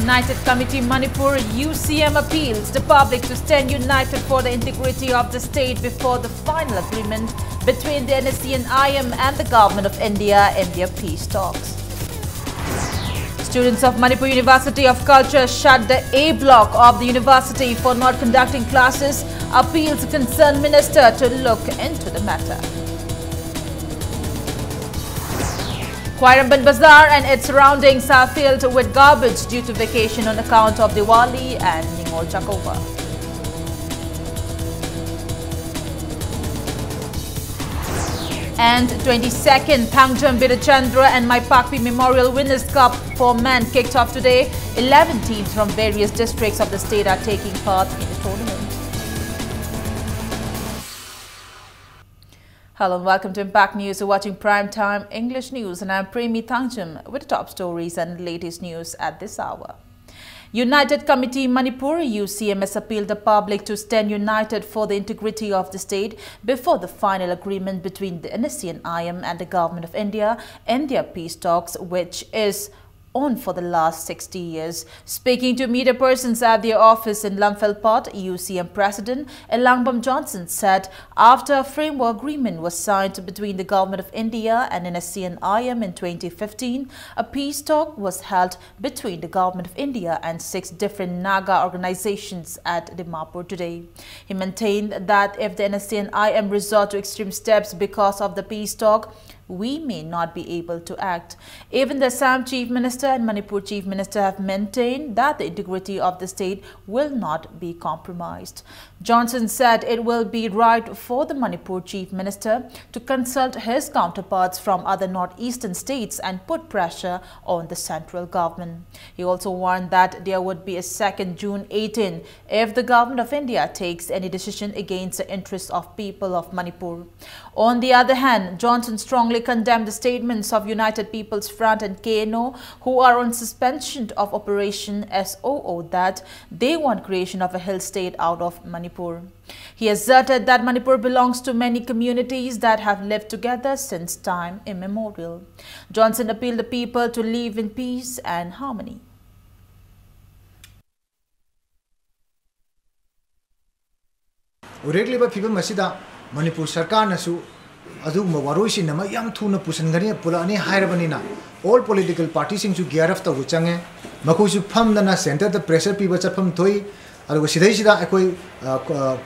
United Committee Manipur UCM appeals the public to stand united for the integrity of the state before the final agreement between the NSC and IM and the Government of India in their peace talks. Students of Manipur University of Culture shut the A block of the university for not conducting classes, appeals the concerned minister to look into the matter. Khairamban Bazaar and its surroundings are filled with garbage due to vacation on account of Diwali and Ningol Chakova. And 22nd Thangjam Birachandra and Maipakpi Memorial Winners' Cup for men kicked off today. 11 teams from various districts of the state are taking part in the tournament. Hello and welcome to Impact News. You're watching Primetime English News and I'm Premi Thangjam with the top stories and latest news at this hour. United Committee Manipur UCM has appealed the public to stand united for the integrity of the state before the final agreement between the NSC and IM and the Government of India in their peace talks, which is on for the last 60 years. Speaking to media persons at their office in Lumfelpot, UCM President Elangbam Johnson said after a framework agreement was signed between the Government of India and NSC and IM in 2015, a peace talk was held between the Government of India and 6 different Naga organizations at Dimapur today. He maintained that if the NSC and IM resort to extreme steps because of the peace talk, we may not be able to act. Even the Assam Chief Minister and Manipur Chief Minister have maintained that the integrity of the state will not be compromised. Johnson said it will be right for the Manipur Chief Minister to consult his counterparts from other northeastern states and put pressure on the central government. He also warned that there would be a second June 18 if the Government of India takes any decision against the interests of people of Manipur. On the other hand, Johnson strongly condemned the statements of United People's Front and KNO, who are on suspension of Operation SOO, that they want creation of a hill state out of Manipur. He asserted that Manipur belongs to many communities that have lived together since time immemorial. Johnson appealed the people to live in peace and harmony. Manipur Sarkar nasu adugma waroisin nama yam thuna pusangani pulani hairabanina all political parties sing su gearaf ta wuchange makoi su phamdana center the pressure piba chapam thoi aduga sidai sida ekoi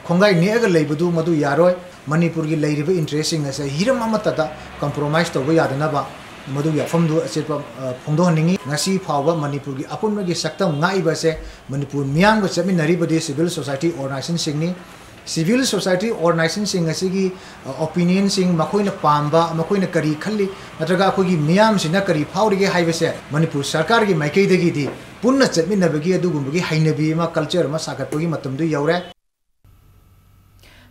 khongai neaga leibudu madu yaroi Manipur gi leiriba interesting ase hiram amata da compromise to yadana ba madu yafam du achepa phongdo haningi ngasi phawa Manipur gi apunma gi saktam ngai ba se Manipur miang ba chami nari ba civil society organization singni Civil society organization sing asigi opinion sing makoina pamba makoina kari khalli natraga akogi miyam sina kari phawrige haibase Manipur sarkar gi maikei dagi di punna chatminabagi adugumbagi hainabi ma culture ma sagatpagi matamdu yaure.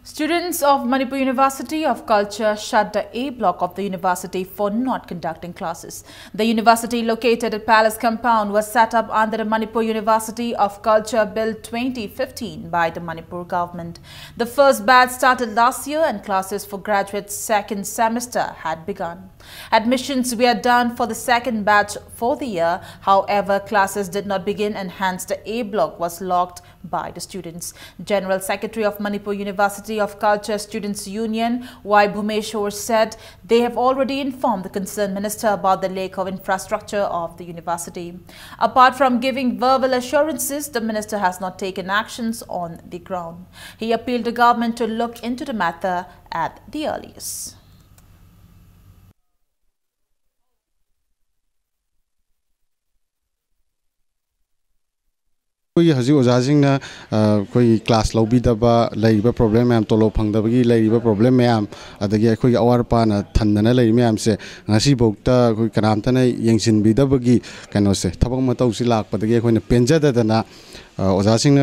Students of Manipur University of Culture shut the A block of the university for not conducting classes. The university, located at Palace Compound, was set up under the Manipur University of Culture Bill 2015 by the Manipur government. The first batch started last year and classes for graduates' second semester had begun. Admissions were done for the second batch for the year. However, classes did not begin and hence the A block was locked by the students. General Secretary of Manipur University of Culture Students Union, Y. Bhumeshwar, said they have already informed the concerned minister about the lack of infrastructure of the university. Apart from giving verbal assurances, the minister has not taken actions on the ground. He appealed to government to look into the matter at the earliest. कोई हजी ओजाजिंग ना कोई class लौबी दबा Laiba problem में हम तो लो फंगदबगी Laiba problem में हम अदगी कोई अवार पाना थंदना लाइ में हम से ngasi bokta कोई कनामतना यंगसिन बिदबगी कनो से थबक मतौसि लाकपदगी कोई पेंजददना ओजासिंग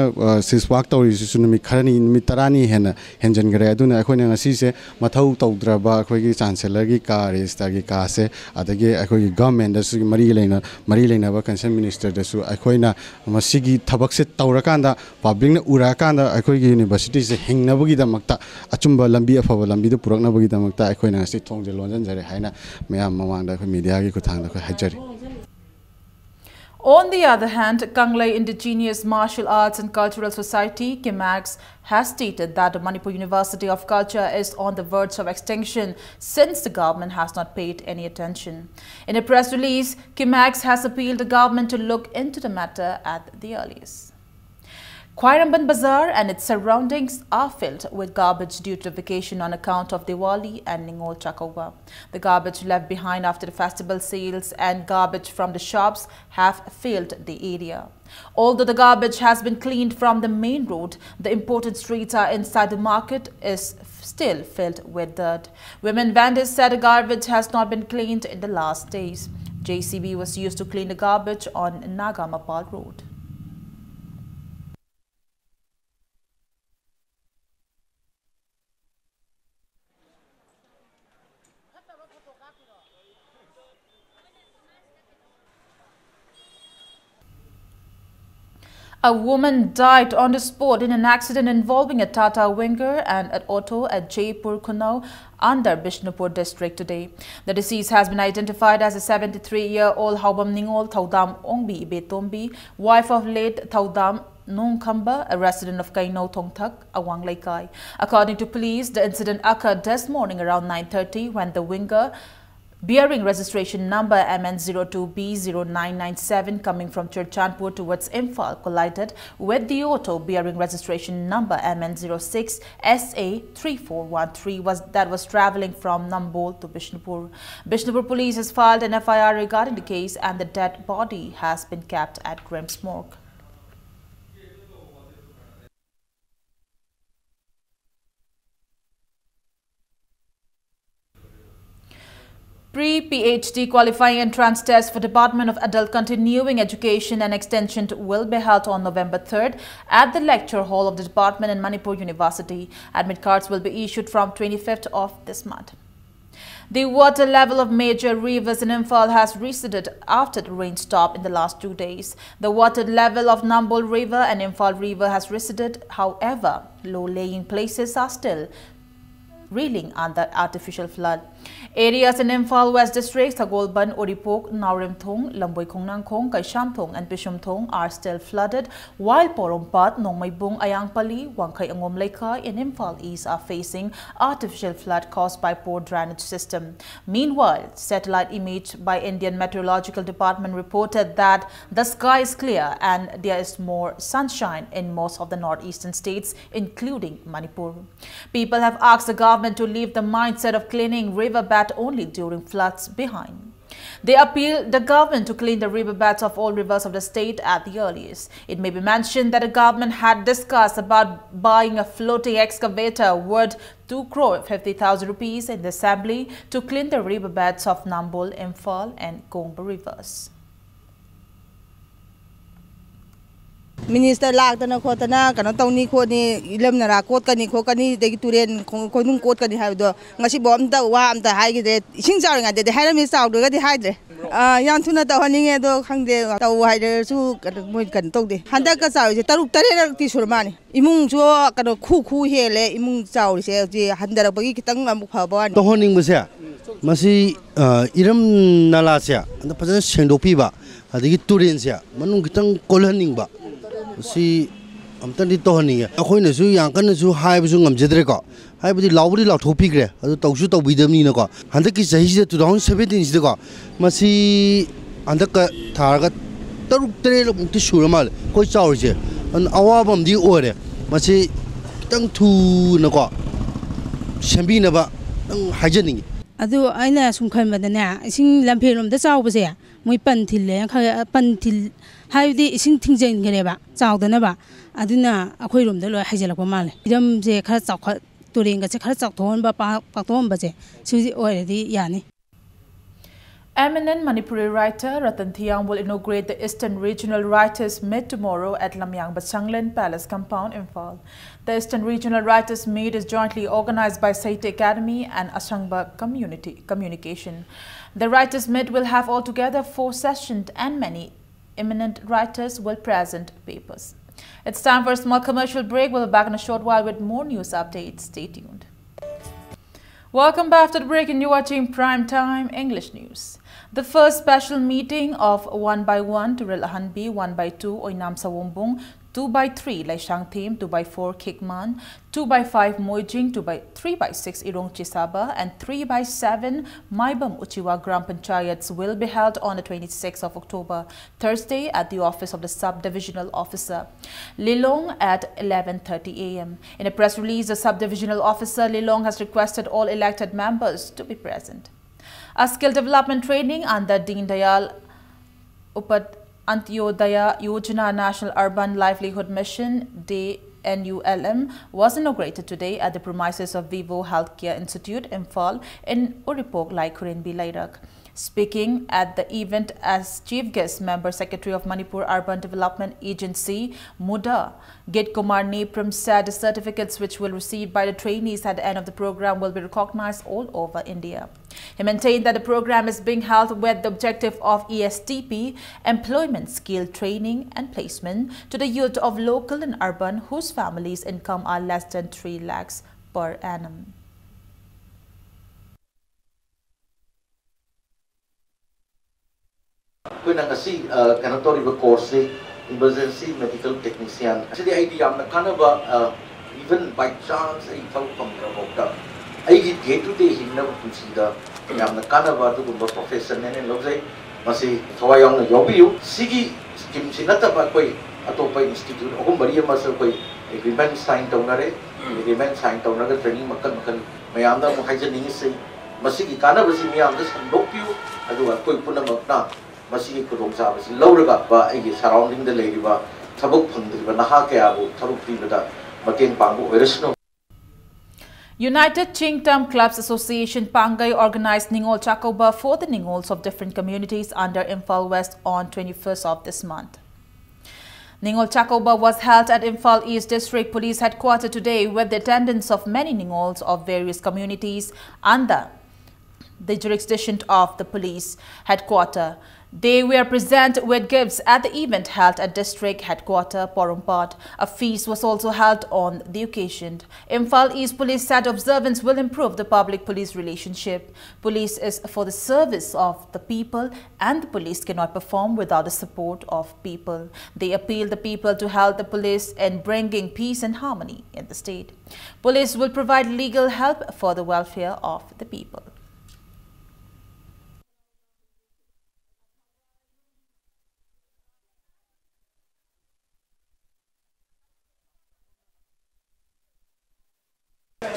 सिसवाक तौरिसु नुमि खरनी नुमि तरानी हेन हेंजन गरे अदुना अखोइना ngasi से मथौ तौद्रबा अखोइगी चांसलर गी का रेस्टर गी का से अदगी अखोइगी गवर्नमेंट दसु मरी लेनाबा कंसर्न मिनिस्टर दसु अखोइना मसिगी थबक से तौरकांदा पब्लिक ने उराकांदा अखोइगी यूनिवर्सिटी से हिंगनबगी दमक्ता अचुंबा लंबी अफबा लंबी द पुरकनबगी दमक्ता अखोइना ngasi थोंजे लोंजन जरे हाइना मयाम मवांगदा अखोइ मीडिया गी खुथांगदा अखोइ हाइजरी. On the other hand, Kanglei Indigenous Martial Arts and Cultural Society, KIMAX, has stated that the Manipur University of Culture is on the verge of extinction since the government has not paid any attention. In a press release, KIMAX has appealed the government to look into the matter at the earliest. Khairamban Bazaar and its surroundings are filled with garbage due to vacation on account of Diwali and Ningol Chakova. The garbage left behind after the festival sales and garbage from the shops have filled the area. Although the garbage has been cleaned from the main road, the important streets are inside the market is still filled with dirt. Women vendors said the garbage has not been cleaned in the last days. JCB was used to clean the garbage on Nagamapal Road. A woman died on the spot in an accident involving a Tata Winger and an auto at Jaipur Kunau under Bishnupur district today. The deceased has been identified as a 73-year-old Haubam Ningol Thaudam Ongbi Betombi, wife of late Thaudam Nungkhamba, a resident of Kainau Thongthak, Awang Laikai. According to police, the incident occurred this morning around 9:30 when the Winger, bearing registration number MN02B0997 coming from Churchandpur towards Imphal, collided with the auto bearing registration number MN06SA3413 that was travelling from Nambol to Bishnupur. Bishnupur police has filed an FIR regarding the case and the dead body has been kept at Grimm's morgue. Pre-PhD qualifying entrance test for Department of Adult Continuing Education and Extension will be held on November 3rd at the lecture hall of the department in Manipur University. Admit cards will be issued from 25th of this month. The water level of major rivers in Imphal has receded after the rain stopped in the last 2 days. The water level of Nambol River and Imphal River has receded. However, low-lying places are still reeling under artificial flood. Areas in Imphal West District, Sagolban, Oripok, Naurimthong, Lamboy Kongnangkhong, Kaishamthong and Pishumthong are still flooded, while Porompat, Nongmaybung, Ayangpali, Wangkai Angom Laikai in Imphal East are facing artificial flood caused by poor drainage system. Meanwhile, satellite image by Indian Meteorological Department reported that the sky is clear and there is more sunshine in most of the northeastern states, including Manipur. People have asked the government to leave the mindset of cleaning riverbed only during floods behind. They appeal the government to clean the riverbeds of all rivers of the state at the earliest. It may be mentioned that the government had discussed about buying a floating excavator worth 2,50,000 rupees in the assembly to clean the riverbeds of Nambol, Imphal and Gongba rivers. Minister Lagdana Kotana, Kanatoni Koni, Lemnara Kotkani, Kokani, the Turin, Konung Kotkani have the Masibom, the Wam, the High, the Shinsaring at the Haramis out, the Hydra. Yantuna, the Honing, Hang the Wider, who can talk the Handaka, the Taruk Tishurmani, Imung Jo, Kano Kuku here, Imung Sao, the Handara Tang Haban. The Honing was here. Masi Iram Nalasia, and the President Sendopiba, the Turinsia, Manungitang Kolaninba. See, I'm telling you, Tony, a Hoynasu, Yankanasu, Hibusum, Jedreca. I would allow it out to Pigre, as a Toshuta with the Ninoka. And the kiss is to down 17 inches. Masi under target, Taruk of Tishuramal, Coach Hours, and our bomb the order. Masi Tang to Naga Shambinaba, hygienic. Ado aina sum khan madana ising lamphelom da chaw base moi pan thil le kha pan thil haidi ising thingjain gereba chaw dana ba aduna akhoi rom da lo haijalak ba male iram je khara chaw kha turing ga che khara chaw thon ba pa thon ba je suji already yani. Eminent Manipuri writer Ratan Thiang will inaugurate the Eastern Regional Writers' Meet tomorrow at Lamyang Bachanglen Palace Compound, Imphal. The Eastern Regional Writers' Meet is jointly organized by Saite Academy and Ashangba Communication. The Writers' Meet will have altogether 4 sessions and many eminent writers will present papers. It's time for a small commercial break. We'll be back in a short while with more news updates. Stay tuned. Welcome back to the break and you're watching Primetime English News. The first special meeting of 1x1 to Rilahanbi, 1x2 Oinam Sawombong, 2x3 Laishang Thim, 2x4 Kikman, 2x5 Moijing, 3x6 Irong Chisaba, and 3x7 Maibam Uchiwa Gram Panchayats will be held on the 26th of October, Thursday, at the office of the Sub-Divisional Officer, Lilong, at 11:30 a.m. In a press release, the Sub-Divisional Officer Lilong has requested all elected members to be present. A skill development training under Deen Dayal Antyodaya Yojana National Urban Livelihood Mission (NULM) was inaugurated today at the premises of Vivo Healthcare Institute, Imphal, in Uripok, Laikurin, Bilairak. Speaking at the event as Chief Guest Member Secretary of Manipur Urban Development Agency, MUDA, Git Kumar Nepram said the certificates which will received by the trainees at the end of the program will be recognized all over India. He maintained that the program is being held with the objective of ESTP, employment, skill training and placement to the youth of local and urban whose families' income are less than 3 lakhs per annum. Kung nangasi kanatori ba course emergency medical technician. Kasi di idea am nakanaba even by chance ay thau pamrabokta. Ay day to day hinna punsida yam nakanaba to gumba profession ne lobsay masi thawayong na yobiu sigi scheme sinata ba koi atopa institute ogum bariya mas koi agreement sign tawnare agreement sign tawnaga training makan mayamda mo haijaning sei masi ki kanaba si miyam da sandopiu adu koi punamakna masi kurongsa masi lauraga ba ai surrounding the lady ba thabuk phangdriba naha kaya bu thabuk pribada mateng pangbu oirasno. United Chingtam Clubs Association Pangai organized Ningol Chakoba for the Ningols of different communities under Imphal West on 21st of this month. Ningol Chakoba was held at Imphal East District Police Headquarters today with the attendance of many Ningols of various communities under the jurisdiction of the police headquarters. They were present with gifts at the event held at District Headquarters, Porumpat. A feast was also held on the occasion. Imphal East Police said observance will improve the public-police relationship. Police is for the service of the people and the police cannot perform without the support of people. They appeal the people to help the police in bringing peace and harmony in the state. Police will provide legal help for the welfare of the people.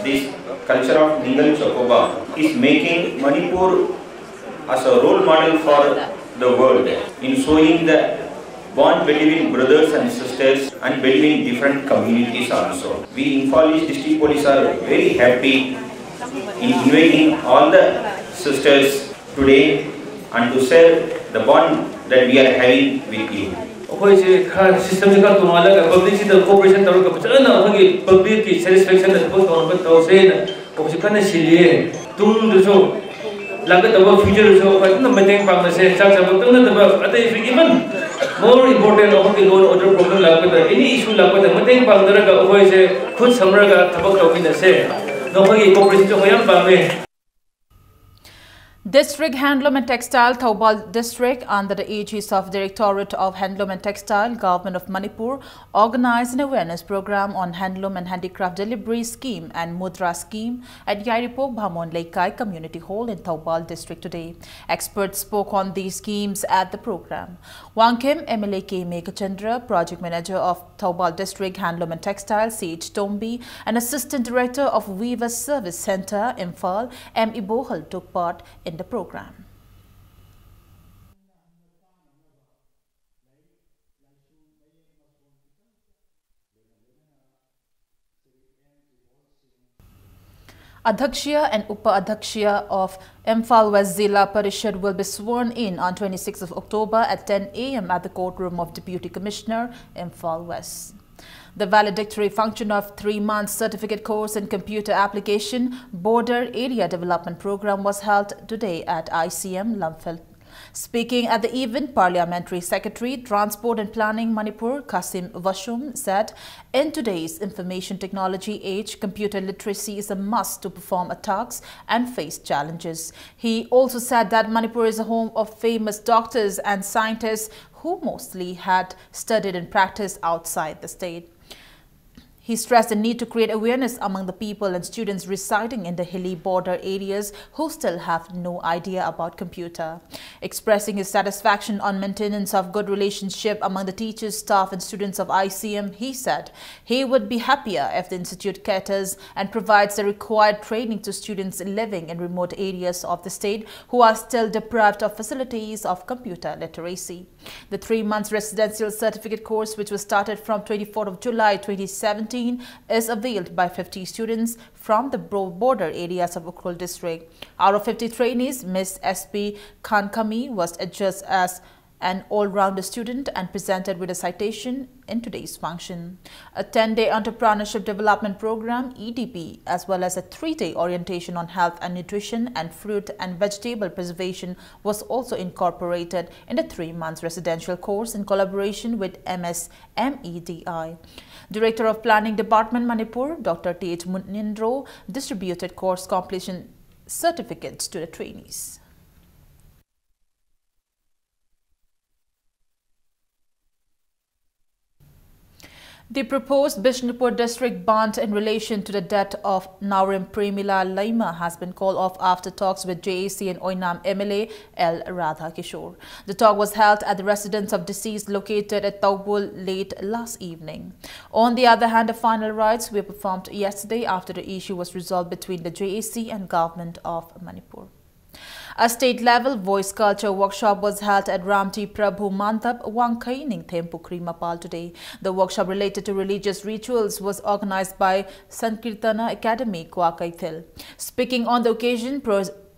This culture of Ningal Chakoba is making Manipur as a role model for the world in showing the bond between brothers and sisters and between different communities also. We Imphal East District Police are very happy in inviting all the sisters today and to share the bond that we are having with you. System public cooperation public satisfaction future even more important order problem any issue cooperation. District Handloom and Textile, Thoubal District, under the aegis of Directorate of Handloom and Textile, Government of Manipur, organized an awareness program on Handloom and Handicraft Delivery Scheme and Mudra Scheme at Yairipok Bhamon Leikai Community Hall in Thoubal District today. Experts spoke on these schemes at the program. Wangkim MLA K. Megachandra, Project Manager of Thoubal District Handloom and Textile, C.H. Tombi, and Assistant Director of Weavers Service Center, Imphal, M. Ibohal, took part in the program. Adhyaksha and Upa-Adhyaksha of Imphal West Zilla Parishad will be sworn in on 26th of October at 10 a.m. at the courtroom of Deputy Commissioner, Imphal West. The valedictory function of 3-month certificate course in computer application border area development program was held today at ICM Speaking at the event, Parliamentary Secretary, Transport and Planning Manipur, Kasim Vashum, said, in today's information technology age, computer literacy is a must to perform tasks and face challenges. He also said that Manipur is a home of famous doctors and scientists who mostly had studied and practiced outside the state. He stressed the need to create awareness among the people and students residing in the hilly border areas who still have no idea about computer. Expressing his satisfaction on maintenance of good relationship among the teachers, staff and students of ICM, he said he would be happier if the institute caters and provides the required training to students living in remote areas of the state who are still deprived of facilities of computer literacy. The 3-month residential certificate course, which was started from 24th of July 2017, is availed by 50 students from the border areas of Ukhrul district. Out of 50 trainees, Ms. S.P. Khankami was adjudged as an all-round student and presented with a citation in today's function. A 10-day entrepreneurship development program, EDP, as well as a 3-day orientation on health and nutrition and fruit and vegetable preservation was also incorporated in the 3-month residential course in collaboration with MSMEDI. Director of Planning Department Manipur, Dr. Tej Munindro, distributed course completion certificates to the trainees. The proposed Bishnupur district bond in relation to the death of Naurim Premila Laima has been called off after talks with JAC and Oinam MLA L. Radha Kishore. The talk was held at the residence of deceased located at Taubul late last evening. On the other hand, the final rites were performed yesterday after the issue was resolved between the JAC and government of Manipur. A state-level voice culture workshop was held at Ramti Prabhu Mantap, Wangkai, Ningthempukri, Mapal today. The workshop related to religious rituals was organized by Sankirtana Academy, Kwakaithil. Speaking on the occasion,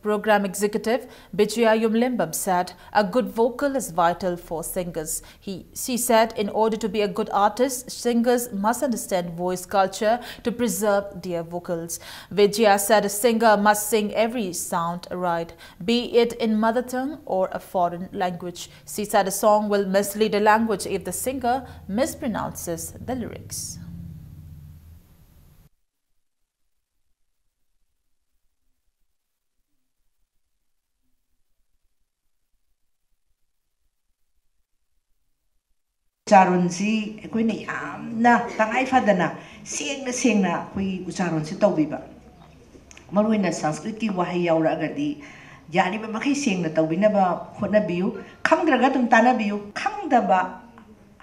Program Executive Bijaya Yumlimbam said, a good vocal is vital for singers. She said, in order to be a good artist, singers must understand voice culture to preserve their vocals. Vijaya said a singer must sing every sound right, be it in mother tongue or a foreign language. She said a song will mislead a language if the singer mispronounces the lyrics. Ucharonsi akoina yamna tangai fadana sengna koi ucharonsi tawbiba maruina sanskrit ki wahi yauragadi yani ba makai sengna tawbina ba honabiu khangdraga tum tanabiu khangdaba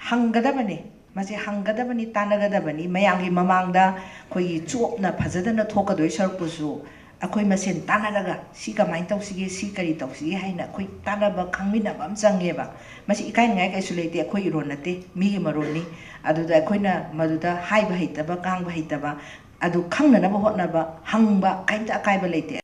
hangadabani masi hangadabani tanagadabani mayangi mamangda koi chopna phajadana thokadoi sarpusu akoi masen tanaraga si kamai tawsige si kari tawsige haina koi tanaba khangmina bam changeba masi ikai ngai kai sulete akoi ironate mi maroni aduda akoina maduda haiba haitaba kangba haitaba adu khangna ba hotnaba hangba kainta akaiba lete.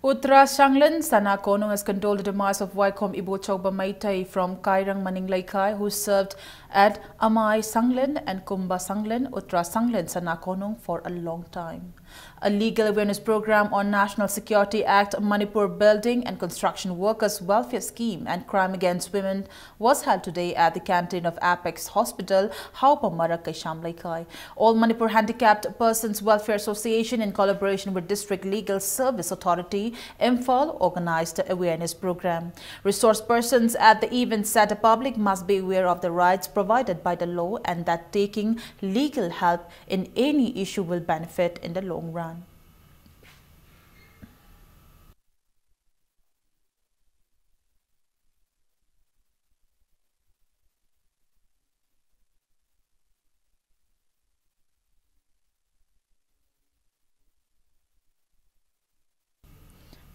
Uttara Sanglan Sanakonong has condoled the demise of Waikom Ibo Chokba Maitai from Kairang Maninglaikai, who served at Amai Sanglan and Kumba Sanglan, Uttara Sanglan Sanakonong for a long time. A legal awareness program on National Security Act, Manipur Building and Construction Workers Welfare Scheme and Crime Against Women was held today at the canteen of Apex Hospital, Haupamara Kaishamlaikai. All Manipur Handicapped Persons Welfare Association in collaboration with District Legal Service Authority, Imphal, organized the awareness program. Resource persons at the event said the public must be aware of the rights provided by the law and that taking legal help in any issue will benefit in the long run.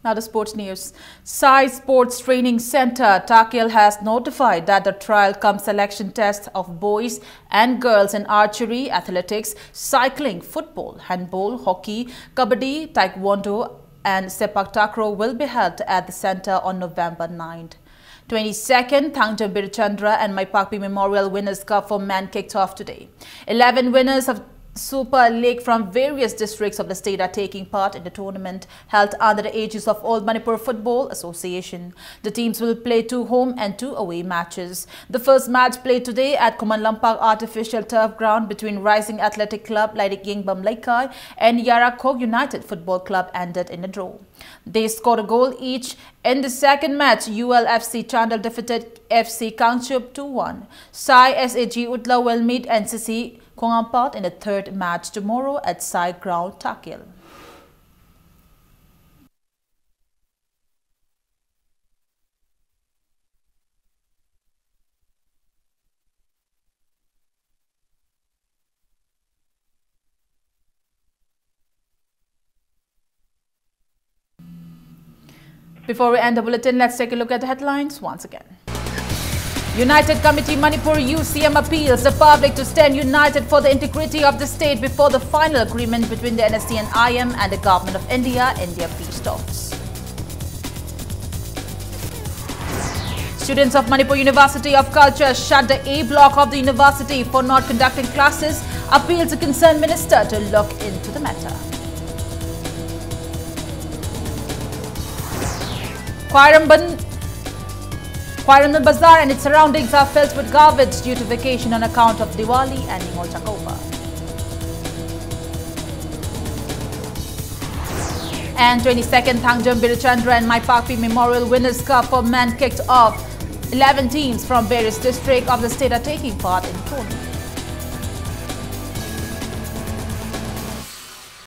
Now the sports news. Sai Sports Training Center, Takil has notified that the trial cum selection test of boys and girls in archery, athletics, cycling, football, handball, hockey, kabaddi, taekwondo and sepak takraw will be held at the center on November 9th. 22nd, Thangjam Birchandra and Maipakpi Memorial Winners' Cup for Men kicked off today. 11 winners of Super League from various districts of the state are taking part in the tournament held under the aegis of Old Manipur Football Association. The teams will play 2 home and 2 away matches. The first match played today at Kumanlampak Artificial Turf Ground between Rising Athletic Club Laidik Yengbam Laikai and Yarakog United Football Club ended in a draw. They scored a goal each. In the second match, ULFC Chandal defeated FC Kangchup 2-1. Sai SAG Utla will meet NCC Kongampart in the third match tomorrow at Sai Ground, Takil. Before we end the bulletin, let's take a look at the headlines once again. United Committee Manipur UCM appeals the public to stand united for the integrity of the state before the final agreement between the NSC and IM and the Government of India in their peace talks. Students of Manipur University of Culture shut the A block of the university for not conducting classes, appeal to concerned minister to look into the matter. Khairamban Bazaar and its surroundings are filled with garbage due to vacation on account of Diwali and Ningol Chakova. And 22nd Thangjam Birachandra and Maipakpi Memorial Winners' Cup for men kicked off. 11 teams from various districts of the state are taking part in the tournament.